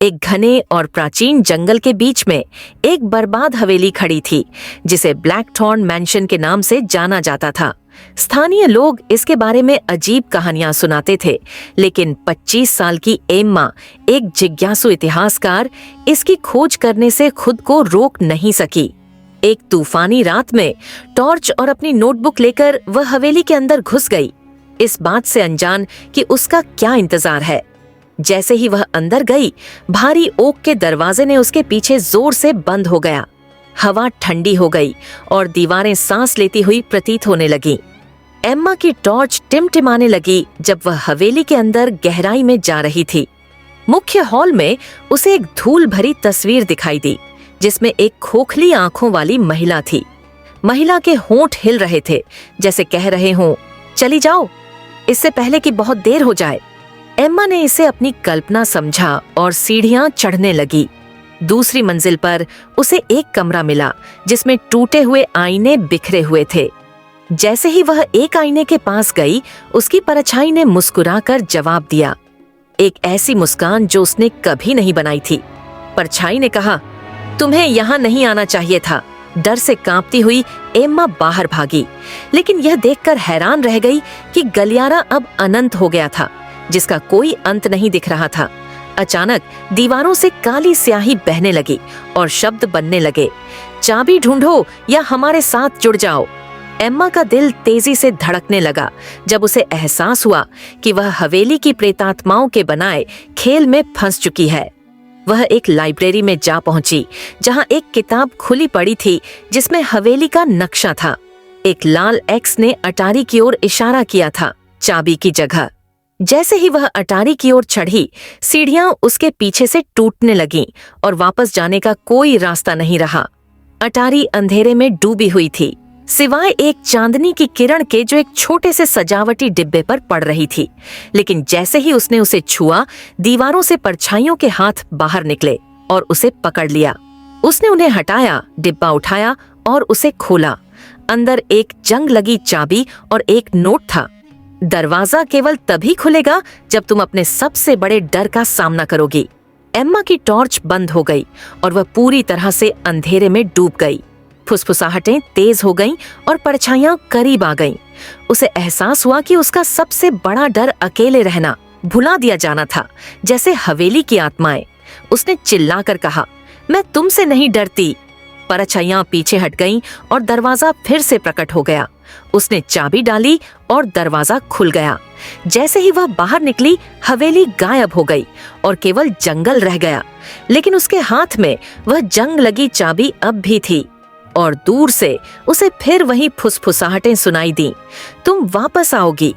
एक घने और प्राचीन जंगल के बीच में एक बर्बाद हवेली खड़ी थी, जिसे ब्लैकथॉर्न मैंशन के नाम से जाना जाता था। स्थानीय लोग इसके बारे में अजीब कहानियां सुनाते थे, लेकिन 25 साल की एम्मा, एक जिज्ञासु इतिहासकार, इसकी खोज करने से खुद को रोक नहीं सकी। एक तूफानी रात में टॉर्च और अपनी नोटबुक लेकर वह हवेली के अंदर घुस गई, इस बात से अनजान कि उसका क्या इंतजार है। जैसे ही वह अंदर गई, भारी ओक के दरवाजे ने उसके पीछे जोर से बंद हो गया। हवा ठंडी हो गई और दीवारें सांस लेती हुई प्रतीत होने लगीं। एम्मा की टॉर्च टिमटिमाने लगी जब वह हवेली के अंदर गहराई में जा रही थी। मुख्य हॉल में उसे एक धूल भरी तस्वीर दिखाई दी, जिसमें एक खोखली आंखों वाली महिला थी। महिला के होंठ हिल रहे थे, जैसे कह रहे हों, चली जाओ, इससे पहले कि बहुत देर हो जाए। एम्मा ने इसे अपनी कल्पना समझा और सीढ़ियां चढ़ने लगी। दूसरी मंजिल पर उसे एक कमरा मिला, जिसमें टूटे हुए आईने बिखरे हुए थे। जैसे ही वह एक आईने के पास गई, उसकी परछाई ने मुस्कुराकर जवाब दिया, एक ऐसी मुस्कान जो उसने कभी नहीं बनाई थी। परछाई ने कहा, तुम्हें यहाँ नहीं आना चाहिए था। डर से कांपती हुई एम्मा बाहर भागी, लेकिन यह देखकर हैरान रह गई कि गलियारा अब अनंत हो गया था, जिसका कोई अंत नहीं दिख रहा था। अचानक दीवारों से काली स्याही बहने लगी और शब्द बनने लगे, चाबी ढूंढो या हमारे साथ जुड़ जाओ। एम्मा का दिल तेजी से धड़कने लगा जब उसे एहसास हुआ कि वह हवेली की प्रेतात्माओं के बनाए खेल में फंस चुकी है। वह एक लाइब्रेरी में जा पहुंची, जहां एक किताब खुली पड़ी थी, जिसमें हवेली का नक्शा था। एक लाल एक्स ने अटारी की ओर इशारा किया था, चाबी की जगह। जैसे ही वह अटारी की ओर चढ़ी, सीढ़ियां उसके पीछे से टूटने लगीं और वापस जाने का कोई रास्ता नहीं रहा। अटारी अंधेरे में डूबी हुई थी, सिवाय एक चांदनी की किरण के जो एक छोटे से सजावटी डिब्बे पर पड़ रही थी। लेकिन जैसे ही उसने उसे छुआ, दीवारों से परछाइयों के हाथ बाहर निकले और उसे पकड़ लिया। उसने उन्हें हटाया, डिब्बा उठाया और उसे खोला। अंदर एक जंग लगी चाबी और एक नोट था। दरवाजा केवल तभी खुलेगा जब तुम अपने सबसे बड़े डर का सामना करोगी। एम्मा की टॉर्च बंद हो गई और वह पूरी तरह से अंधेरे में डूब गई। फुसफुसाहटें तेज हो गईं और परछाइयां करीब आ गईं। उसे एहसास हुआ कि उसका सबसे बड़ा डर अकेले रहना, भुला दिया जाना था, जैसे हवेली की आत्माएं। उसने चिल्लाकर कहा, मैं तुमसे नहीं डरती। परछाइयां पीछे हट गईं और दरवाजा फिर से प्रकट हो गया। उसने चाबी डाली और दरवाजा खुल गया। जैसे ही वह बाहर निकली, हवेली गायब हो गई और केवल जंगल रह गया। लेकिन उसके हाथ में वह जंग लगी चाबी अब भी थी और दूर से उसे फिर वही फुसफुसाहटें सुनाई दी, तुम वापस आओगी।